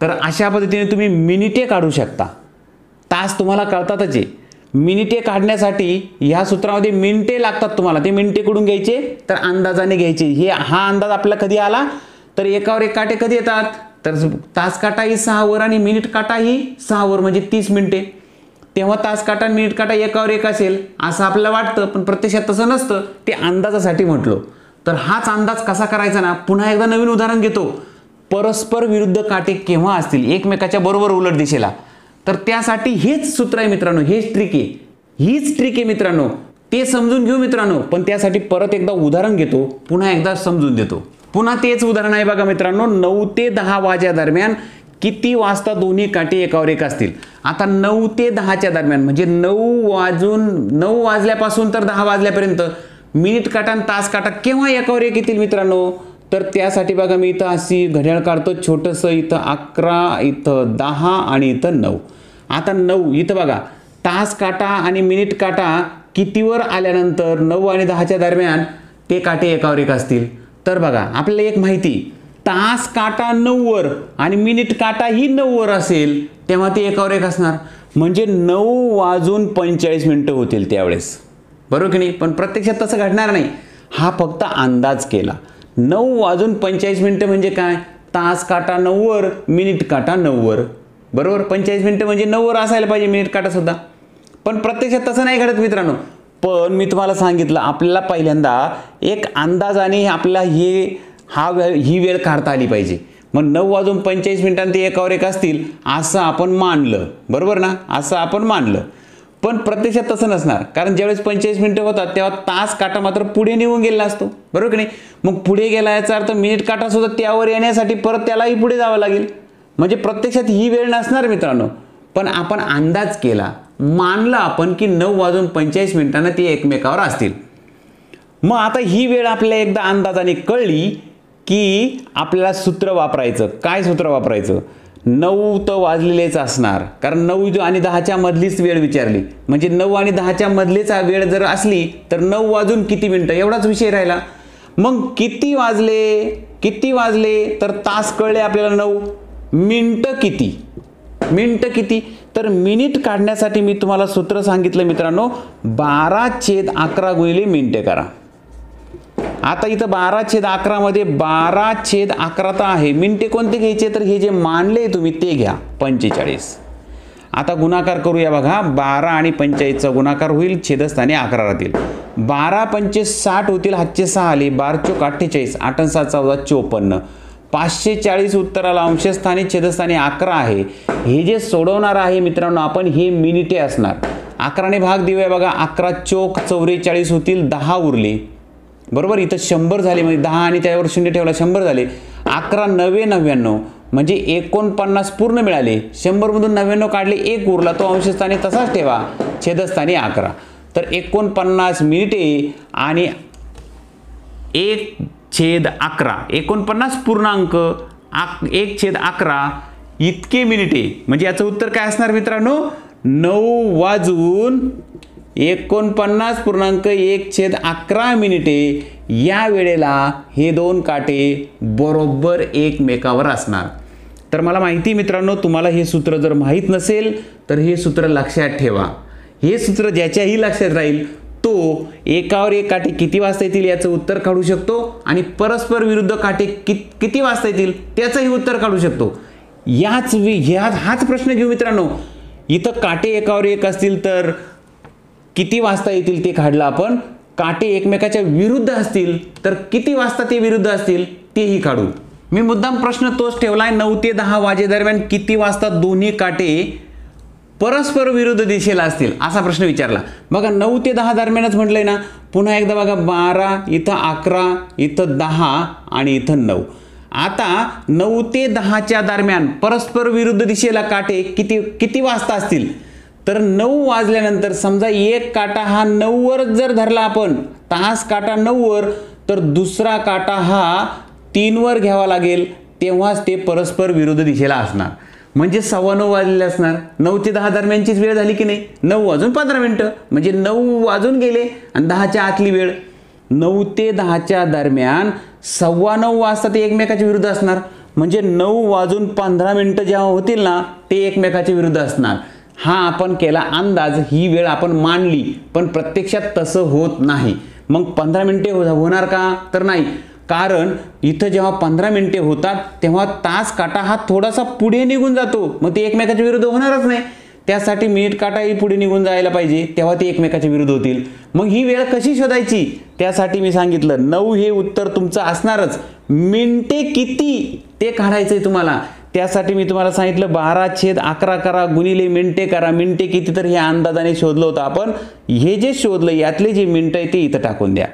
तर अशा पद्धतीने तुम्ही मिनिटे काढू शकता. तास तुम्हाला कळतातच आहे. मिनिटे काढण्यासाठी ह्या सूत्रामध्ये मिनिटे लागतात तुम्हाला. ते मिनिटे कुठून घ्यायचे, तर अंदाजाने घ्यायचे. हा अंदाज आपल्याला कधी आला, तर एकावर एक काटे कधी येतात, तर तास काटाही 6 वर आणि मिनिट काटाही 6 वर म्हणजे 30 मिनिटे. तेव्हा तास काटा आणि मिनिट काटा एकावर एक असेल असं आपल्याला वाटतं, पण प्रत्यक्षात तसं नसतं. ते अंदाजासाठी म्हटलो. तर हाच अंदाज कसा करायचा ना, पुन्हा एकदा नवीन उदाहरण घेतो. परस्पर विरुद्ध काटे केव्हा असतील एकमेकाच्या बरोबर उलट दिशेला, तर त्यासाठी हेच सूत्र आहे मित्रांनो, हेच ट्रिक आहे, हीच ट्रिक आहे मित्रांनो. ते समजून घेऊ मित्रांनो. पण त्यासाठी परत एकदा उदाहरण घेतो, पुन्हा एकदा समजून देतो. पुन्हा तेच उदाहरण आहे बघा मित्रांनो. 9 ते 10 वाजेदरम्यान किती वाजता दोन्ही काटे एकावर एक असतील. आता 9 ते 10च्या दरम्यान म्हणजे 9 वाजल्यापासून तर 10 वाजल्यापर्यंत मिनिट काटा आणि तास काटा केव्हा एकावर एक येतील मित्रांनो. तर त्यासाठी बघा मी इथं अशी घड्याळ काढतो छोटंसं. इथं 11, इथं 10 आणि इथं 9. आता 9 इथं बघा तास काटा आणि मिनिट काटा कितीवर आल्यानंतर 9 आणि 10च्या दरम्यान ते काटे एकावर एक असतील. तर बघा आपल्याला एक माहिती, तास काटा 9 वर आणि मिनिट काटा ही 9 वर असेल तेव्हा ते एकावर एक असणार. म्हणजे 9:45 होतील त्यावेळेस, बरोबर की नाही. पण प्रत्यक्षात तसं घडणार नाही. हा फक्त अंदाज केला. 9:45 म्हणजे काय, तास काटा 9 वर मिनिट काटा 9 वर, बरोबर. 45 मिनिटं म्हणजे 9 वर असायला पाहिजे मिनिट काटा सुद्धा. पण प्रत्यक्षात तसं नाही घडत मित्रांनो. पण मी तुम्हाला सांगितलं आपल्याला पहिल्यांदा एक अंदाजाने आपल्याला ही वेळ काढता आली पाहिजे. मग 9:45 ते एकावर एक असतील असं आपण मानलं, बरोबर ना, असं आपण मानलं. पण प्रत्यक्षात तसं नसणार. कारण ज्यावेळेस 45 मिनिटं होतात तेव्हा तास काटा मात्र पुढे निघून गेला असतो, बरोबर की नाही. मग पुढे गेला याचा अर्थ मिनिट काटा सुद्धा त्यावर येण्यासाठी परत त्यालाही पुढे जावं लागेल. म्हणजे प्रत्यक्षात ही वेळ नसणार मित्रांनो. पण आपण अंदाज केला, मानलं आपण की 9:45 ती एकमेकावर असतील. मग आता ही वेळ आपल्याला एकदा अंदाजाने कळली की आपल्याला सूत्र वापरायचं. काय सूत्र वापरायचं, 9 तर वाजलेलेच असणार, कारण 9 आणि 10च्या मधलीच वेळ विचारली. म्हणजे 9 आणि 10च्या मधलीच वेळ जर असली तर 9 वाजून किती मिनिटं एवढाच विषय राहिला. मग किती वाजले तर तास कळले आपल्याला 9. मिनिटं किती तर मिनिट काढण्यासाठी मी तुम्हाला सूत्र सांगितलं मित्रांनो, 12/11 गुणिले मिनिटे करा. आता इथं 12/11 मध्ये 12/11 तर आहे. मिनिटे कोणते घ्यायचे, तर हे जे मानले तुम्ही ते घ्या, 45. आता गुणाकार करूया बघा. 12 आणि 45चा गुणाकार होईल, छेदस्थानी 11 राहतील. 12×5 = 60 होतील, हातचे 6 आले. 12×4 = 48, 8 आणि 7 = 14, 54. 540 उत्तराला अंशस्थानी छेदस्थानी 11 आहे. हे जे सोडवणार आहे मित्रांनो आपण, हे मिनिटे असणार. 11ने भाग देऊया बघा. 11×4 = 44 होतील, 10 उरले, बरोबर. इथं 100 झाले, म्हणजे 10 आणि त्यावर 0 ठेवला 100 झाले. 11×9 = 99 म्हणजे 49 पूर्ण मिळाले. 100 मधून 99 काढले, 1 उरला, तो अंशस्थानी तसाच ठेवा, छेदस्थानी 11. तर 49 मिनिटे आणि 1/11 49 पूर्णांक 1/11 इतके मिनिटे. म्हणजे याचं उत्तर काय असणार मित्रांनो, 9:49.1/11 मिनिटे या वेळेला हे दोन काटे बरोबर एकमेकावर असणार. तर मला माहिती मित्रांनो, तुम्हाला हे सूत्र जर माहीत नसेल तर हे सूत्र लक्षात ठेवा. हे सूत्र ज्याच्याही लक्षात राहील तो एकावर एक काटे किती वाजता येतील याचं उत्तर काढू शकतो, आणि परस्पर विरुद्ध काटे किती वाजता येतील त्याचंही उत्तर काढू शकतो. हाच प्रश्न घेऊ मित्रांनो. इथं काटे एकावर एक असतील तर किती वाजता येतील ते काढलं आपण. काटे एकमेकाच्या विरुद्ध असतील तर किती वाजता ते विरुद्ध असतील तेही काढू. मी मुद्दाम प्रश्न तोच ठेवलाय, 9 ते 10 वाजेदरम्यान किती वाजता दोन्ही काटे परस्पर विरुद्ध दिशेला असतील असा प्रश्न विचारला. बघा 9 ते 10 दरम्यानच म्हटलंय ना. पुन्हा एकदा बघा, 12, इथं 11, इथं 10 आणि इथं 9. आता 9 ते 10च्या दरम्यान परस्पर विरुद्ध दिशेला काटे किती वाजता असतील, तर 9 वाजल्यानंतर समजा एक काटा हा 9 वर जर धरला आपण, तास काटा 9 वर, तर दुसरा काटा हा 3 वर घ्यावा लागेल, तेव्हाच ते परस्पर विरुद्ध दिशेला असणार. म्हणजे 9:15 वाजलेले असणार. 9 ते 10 दरम्यानचीच वेळ झाली की नाही, 9:15 म्हणजे 9 वाजून गेले आणि 10च्या आतली वेळ. 9 ते 10च्या दरम्यान 9:15 वाजता ते एकमेकाच्या विरुद्ध असणार. म्हणजे 9:15 जेव्हा होतील ना ते एकमेकाच्या विरुद्ध असणार. हा आपण केला अंदाज, ही वेळ आपण मानली, पण प्रत्यक्षात तसं होत नाही. मग 15 मिनिटे होणार का, तर नाही. कारण इथं जेव्हा 15 मिनिटे होतात तेव्हा तास काटा हा थोडासा पुढे निघून जातो, मग ते एकमेकाच्या विरुद्ध होणारच नाही. त्यासाठी मिनिट काटाही पुढे निघून जायला पाहिजे, तेव्हा ते एकमेकाच्या विरुद्ध होतील. मग ही वेळ कशी शोधायची, त्यासाठी मी सांगितलं 9 हे उत्तर तुमचं असणारच. मिनिटे किती ते काढायचंय तुम्हाला, त्यासाठी मी तुम्हाला सांगितलं 12/11 करा गुणिले मिनिटे करा. मिनिटे किती तर हे अंदाजाने शोधलं होतं आपण. हे जे शोधलं यातले जे मिनिटं आहे ते इथं टाकून द्या.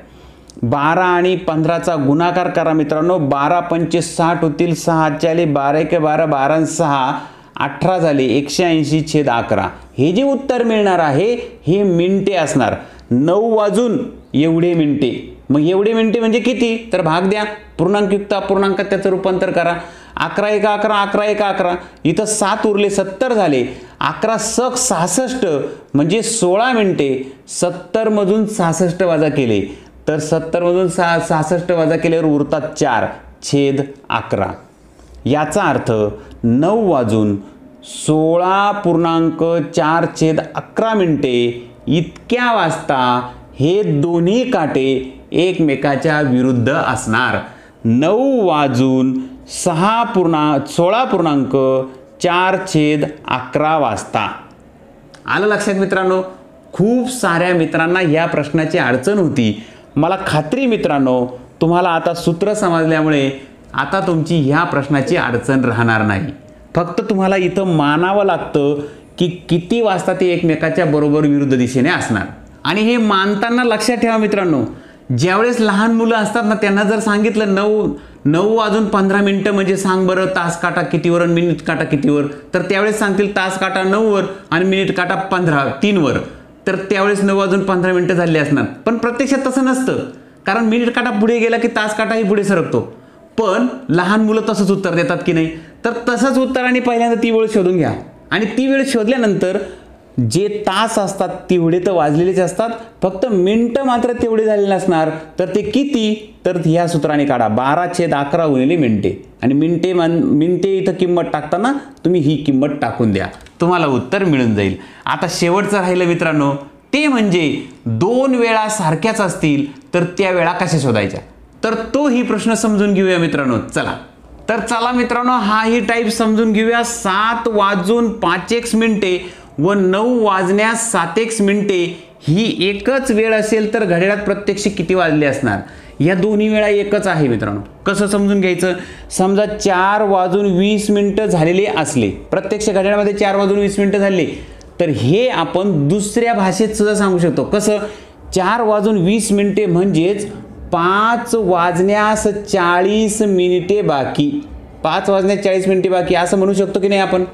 12 आणि 15चा गुणाकार करा मित्रांनो. 12 पंचे 60 होतील, 6 चाले 12 1 12, 12 6 18 झाले, 180/11. हे जे उत्तर मिळणार आहे हे मिनिटे असणार. 9 वाजून एवढे मिनिटे. मग एवढे मिनिटे म्हणजे किती, तर भाग द्या, पूर्णांकयुक्त अपूर्णांकात त्याचं रूपांतर करा. 11 1 11, 11 1 11, इथं 7 उरले, 70 झाले. 11 सक 66 म्हणजे 16 मिनिटे. 70 मधून 66 वजा केले तर 70 मधून 66 वजा केल्यावर उरतात 4/11. याचा अर्थ 9 वाजून 16.4/11 मिनिटे इतक्या वाजता हे दोन्ही काटे एकमेकाच्या विरुद्ध असणार. 9 वाजून 16.4/11 वाजता. आलं लक्षात मित्रांनो. खूप साऱ्या मित्रांना या प्रश्नाची अडचण होती. मला खात्री मित्रांनो तुम्हाला आता सूत्र समजल्यामुळे आता तुमची ह्या प्रश्नाची अडचण राहणार नाही. फक्त तुम्हाला इथं मानावं लागतं की किती वाजता ते एकमेकाच्या बरोबर विरुद्ध दिशेने असणार. आणि हे मानताना लक्षात ठेवा मित्रांनो, ज्यावेळेस लहान मुलं असतात ना त्यांना जर सांगितलं 9 वाजून 15 मिनिटं म्हणजे सांग बरं तास काटा कितीवर आणि मिनिट काटा कितीवर, तर त्यावेळेस सांगतील तास काटा 9वर आणि मिनिट काटा 3वर. तर त्यावेळेस 9 वाजून 15 मिनिटं झाली असणार. पण प्रत्यक्षात तसं नसतं, कारण मिनिट काटा पुढे गेला की तास काटाही पुढे सरकतो. पण लहान मुलं तसंच उत्तर देतात की नाही, तर तसंच उत्तर आणि पहिल्यांदा ती वेळ शोधून घ्या. आणि ती वेळ शोधल्यानंतर जे तास असतात तेवढे तर वाजलेलेच असतात, फक्त मिनिटं मात्र तेवढे झालेले नसणार. तर ते किती, तर ह्या सूत्राने काढा 12/11 गुणिले मिनिटे. आणि मिनिटे इथं किंमत टाकताना तुम्ही ही किंमत टाकून द्या, तुम्हाला उत्तर मिळून जाईल. आता शेवटचं राहिलं मित्रांनो ते म्हणजे 2 वेळा सारख्याच असतील तर त्या वेळा कशा शोधायच्या, तर तोही प्रश्न समजून घेऊया मित्रांनो. चला मित्रांनो हाही टाईप समजून घेऊया. 7 वाजून 5 मिनिटे व 9 वाजण्यास 7 मिनिटे ही एकच वेळ असेल तर घड्याळात प्रत्यक्ष किती वाजले असणार. या दोन्ही वेळा एकच आहे मित्रांनो. कसं समजून घ्यायचं, समजा 4 वाजून 20 मिनिटं झालेले असले, प्रत्यक्ष घड्याळामध्ये 4 वाजून 20 मिनिटं झाले, तर हे आपण दुसऱ्या भाषेत सुद्धा सांगू शकतो. कसं, 4 वाजून 20 मिनिटे म्हणजेच 5 वाजण्यास 40 मिनिटे बाकी. 5 वाजण्यास 40 मिनिटे बाकी असं म्हणू शकतो की नाही आपण.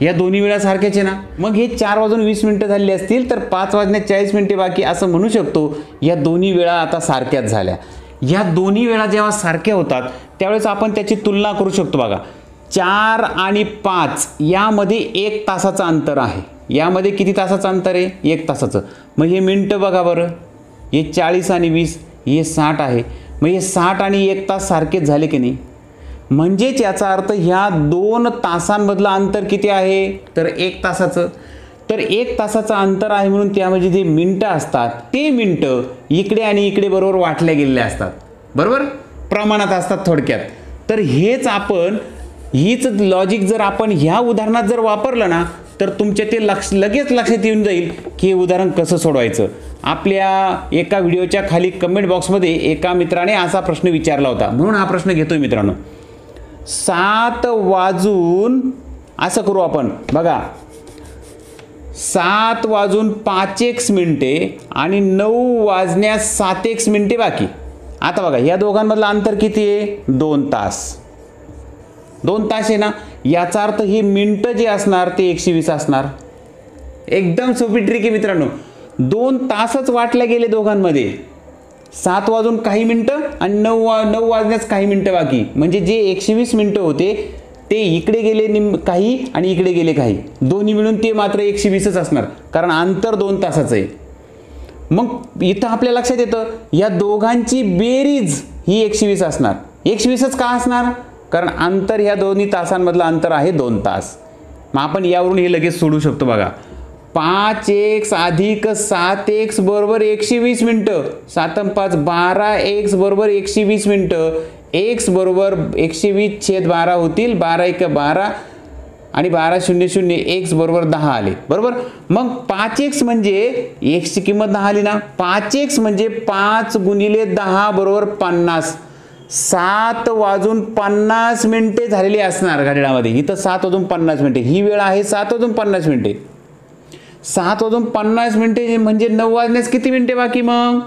या दोन्ही वेळा सारख्याच आहे ना. मग हे 4 वाजून 20 मिनिटं झाली असतील तर 5 वाजण्यास 40 मिनिटे बाकी असं म्हणू शकतो. या दोन्ही वेळा आता सारख्याच झाल्या. या दोन्ही वेळा जेव्हा सारख्या होतात त्यावेळेस आपण त्याची तुलना करू शकतो. बघा 4 आणि 5 यामध्ये 1 तासाचं अंतर आहे. यामध्ये किती तासाचं अंतर आहे, 1 तासाचं. मग हे मिनिटं बघा बरं, हे 40 आणि 20 हे 60 आहे. मग हे 60 आणि 1 तास सारखेच झाले की नाही. म्हणजेच याचा अर्थ ह्या 2 तासांमधलं अंतर किती आहे, तर 1 तासाचं. तर 1 तासाचं अंतर आहे म्हणून त्यामध्ये जे मिनिटं असतात ते मिनिटं इकडे आणि इकडे बरोबर वाटल्या गेलेले असतात, बरोबर प्रमाणात असतात थोडक्यात. तर हीच लॉजिक जर आपण ह्या उदाहरणात जर वापरलं ना तर तुमच्या ते लगेच लक्षात येऊन जाईल की हे उदाहरण कसं सोडवायचं. आपल्या एका व्हिडिओच्या खाली कमेंट बॉक्समध्ये एका मित्राने असा प्रश्न विचारला होता, म्हणून हा प्रश्न घेतोय मित्रांनो. 7 वाजून असं करू आपण, बघा 7 वाजून 5 मिनिटे आणि 9 वाजण्यास 7 मिनिटे बाकी. आता बघा या दोघांमधलं अंतर किती आहे, 2 तास. 2 तास आहे ना. याचा अर्थ हे मिनिटं जे असणार ते 120 असणार. एकदम सोपी ट्रिक आहे मित्रांनो. 2 तासच वाटले गेले दोघांमध्ये. 7 वाजून काही मिनिटं आणि 9 वाजण्यास काही मिनिटं बाकी. म्हणजे जे 120 मिनिटं होते ते इकडे गेले काही आणि इकडे गेले काही, दोन्ही मिळून ते मात्र 120च असणार, कारण अंतर 2 तासाचं आहे. मग इथं आपल्या लक्षात येतं या दोघांची बेरीज ही 120 असणार. 120च का असणार, कारण अंतर ह्या दोन्ही तासांमधलं अंतर आहे 2 तास. मग आपण यावरून हे लगेच सोडू शकतो. बघा 5x अधिक 7x बरोबर 120 मिनिटं. 7 आणि 5 12x बरोबर 120 मिनिटं. x बरोबर 120/12 होतील. 12 × 12 आणि 12 0 0 x बरोबर 10 आले. बरोबर. मग 5x म्हणजे x ची किंमत 10 आली ना. 5x म्हणजे 5 × 10 बरोबर 50. 7:50 मिनिटे झालेली असणार घड्याळामध्ये. इथं 7:50 मिनिटे ही वेळ आहे. 7:50 मिनिटे. 7:50 मिनिटे म्हणजे 9 वाजण्यास किती मिनिटे बाकी मग?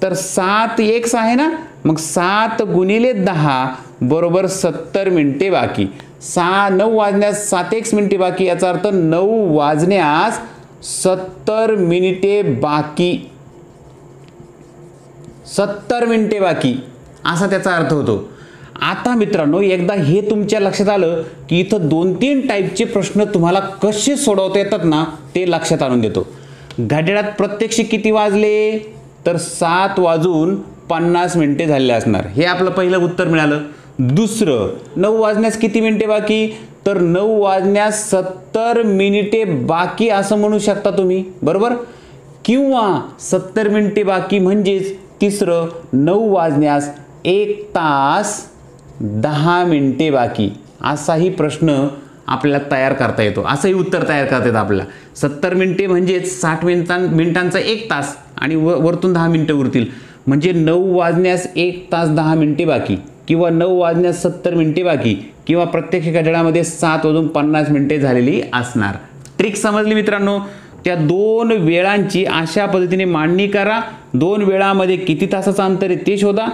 तर 7x आहे ना. मग 7 × 10 बरोबर 70 मिनिटे बाकी. 9 वाजण्यास 7x मिनिटे बाकी. याचा अर्थ 9 वाजण्यास 70 मिनिटे बाकी. 70 मिनिटे बाकी असा त्याचा अर्थ होतो. आता मित्रांनो एकदा हे तुमच्या लक्षात आलं की इथं 2-3 टाईपचे प्रश्न तुम्हाला कसे सोडवता येतात ना ते लक्षात आणून देतो. घड्याळात प्रत्यक्ष किती वाजले? तर 7:50 मिनिटे झालेले असणार. हे आपलं पहिलं उत्तर मिळालं. दुसरं 9 वाजण्यास किती मिनिटे बाकी? तर 9 वाजण्यास 70 मिनिटे बाकी असं म्हणू शकता तुम्ही. बरोबर. किंवा 70 मिनिटे बाकी म्हणजेच तिसरं 9 वाजण्यास 1 तास 10 मिनिटे बाकी असाही प्रश्न आपल्याला तयार करता येतो. असंही उत्तर तयार करता येतं आपल्याला. 70 मिनिटे म्हणजेच 60 मिनिटांचा 1 तास आणि वरतून 10 मिनिटं उरतील म्हणजे 9 वाजण्यास 1 तास 10 मिनिटे बाकी किंवा 9 वाजण्यास 70 मिनिटे बाकी किंवा प्रत्यक्ष घड्याळामध्ये 7:50 मिनिटे झालेली असणार. ट्रिक समजली मित्रांनो. त्या 2 वेळांची अशा पद्धतीने मांडणी करा. 2 वेळामध्ये किती तासाचं अंतर आहे ते शोधा.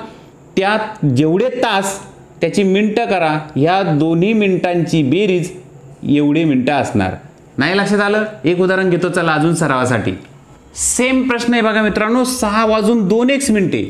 त्यात जेवढे तास त्याची मिनिटं करा. ह्या दोन्ही मिनिटांची बेरीज एवढे मिनिटं असणार. नाही लक्षात आलं? एक उदाहरण घेतो चला अजून सरावासाठी. सेम प्रश्न आहे बघा मित्रांनो. 6:02 मिनिटे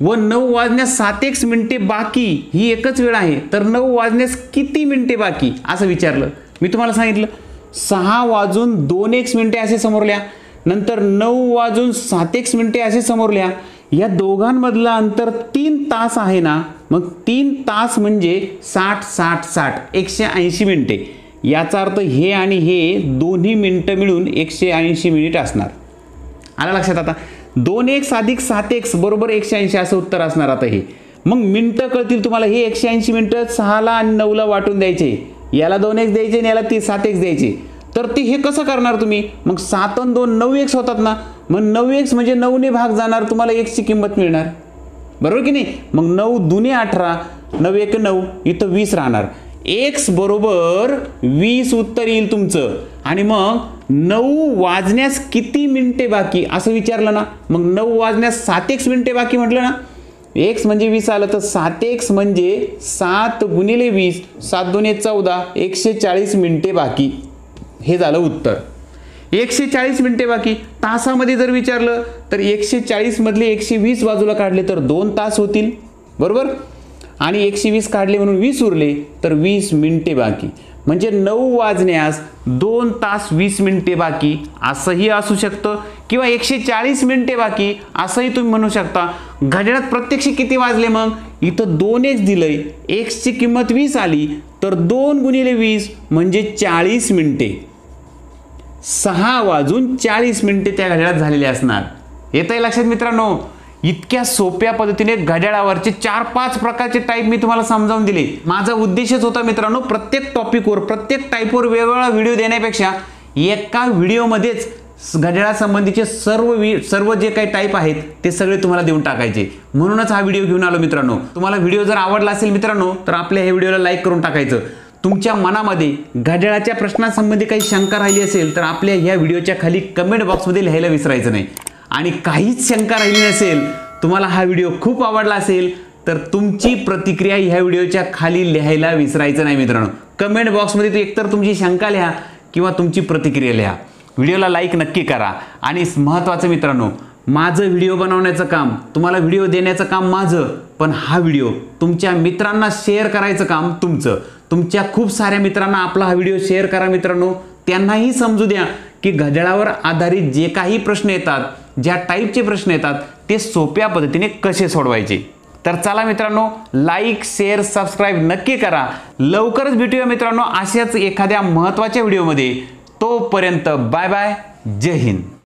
व 9 वाजण्यास 7x मिनिटे बाकी ही एकच वेळ आहे. तर 9 वाजण्यास किती मिनिटे बाकी असं विचारलं. मी तुम्हाला सांगितलं 6:02 मिनिटे असे समोर लिहा. नंतर 9:07 मिनिटे असे समोर लिहा. या दोघांमधलं अंतर 3 तास आहे ना. मग 3 तास म्हणजे 60 180 मिनिटे. याचा अर्थ हे आणि हे दोन्ही मिनिटं मिळून 180 मिनिट असणार. आलं लक्षात आता? 2x अधिक 7x बरोबर 180 असं उत्तर असणार. आता हे मग मिनिटं कळतील तुम्हाला. हे 180 मिनिटं 6ला आणि 9ला वाटून द्यायचे. याला 2x द्यायचे आणि याला 7x द्यायचे. तर ते हे कसं करणार तुम्ही? मग 7 आणि 2 9x होतात ना. मग 9x म्हणजे 9ने भाग जाणार. तुम्हाला x ची किंमत मिळणार. बरोबर की नाही? मग 9 दुने 18 9 1 9 इथं 20 राहणार. x बरोबर 20 उत्तर येईल तुमचं. आणि मग 9 वाजण्यास किती मिनिटे बाकी असं विचारलं ना. मग 9 वाजण्यास 7x मिनिटे बाकी म्हटलं ना. x म्हणजे 20 आलं तर 7x म्हणजे 7 × 20 7 2 14 140 मिनिटे बाकी. हे झालं उत्तर. 140 मिनिटे बाकी. तासामध्ये जर विचारलं तर 140 मधले 120 बाजूला काढले तर 2 तास होतील. बरोबर. आणि 120 काढले म्हणून 20 उरले तर 20 मिनिटे बाकी. म्हणजे 9 वाजण्यास 2 तास 20 मिनिटे बाकी असंही असू शकतं किंवा 140 मिनिटे बाकी असंही तुम्ही म्हणू शकता. घड्याळात प्रत्यक्ष किती वाजले? मग इथं 2x दिलंय. x ची किंमत 20 आली तर 2 × 20 म्हणजे 40 मिनिटे. 6:40 मिनिटे त्या घड्याळात झालेले असणार. येतंय लक्षात मित्रांनो? इतक्या सोप्या पद्धतीने घड्याळावरचे 4-5 प्रकारचे टाईप मी तुम्हाला समजावून दिले. माझा उद्देशच होता मित्रांनो प्रत्येक टॉपिकवर प्रत्येक टाईपवर वेगवेगळा व्हिडिओ देण्यापेक्षा एका व्हिडिओमध्येच घड्याळासंबंधीचे सर्व जे काही टाईप आहेत ते सगळे तुम्हाला देऊन टाकायचे. म्हणूनच हा व्हिडिओ घेऊन आलो मित्रांनो. तुम्हाला व्हिडिओ जर आवडला असेल मित्रांनो तर आपल्या ह्या व्हिडिओला लाईक करून टाकायचं. तुमच्या मनामध्ये घड्याळाच्या प्रश्नांसंबंधी काही शंका राहिली असेल तर आपल्या ह्या व्हिडिओच्या खाली कमेंट बॉक्समध्ये लिहायला विसरायचं नाही. आणि काहीच शंका राहिली नसेल, तुम्हाला हा व्हिडिओ खूप आवडला असेल तर तुमची प्रतिक्रिया ह्या व्हिडिओच्या खाली लिहायला विसरायचं नाही मित्रांनो. कमेंट बॉक्समध्ये एकतर तुमची शंका लिहा किंवा तुमची प्रतिक्रिया लिहा. व्हिडिओला लाईक नक्की करा. आणि महत्त्वाचं मित्रांनो, माझं व्हिडिओ बनवण्याचं काम, तुम्हाला व्हिडिओ देण्याचं काम माझं, पण हा व्हिडिओ तुमच्या मित्रांना शेअर करायचं काम तुमचं. तुमच्या खूप साऱ्या मित्रांना आपला हा व्हिडिओ शेअर करा मित्रांनो. त्यांनाही समजू द्या की घड्याळावर आधारित जे काही प्रश्न येतात, ज्या टाईपचे प्रश्न येतात ते सोप्या पद्धतीने कसे सोडवायचे. तर चला मित्रांनो, लाईक शेअर सबस्क्राईब नक्की करा. लवकरच भेटूया मित्रांनो अशाच एखाद्या महत्त्वाच्या व्हिडिओमध्ये. तोपर्यंत बाय बाय. जय हिंद.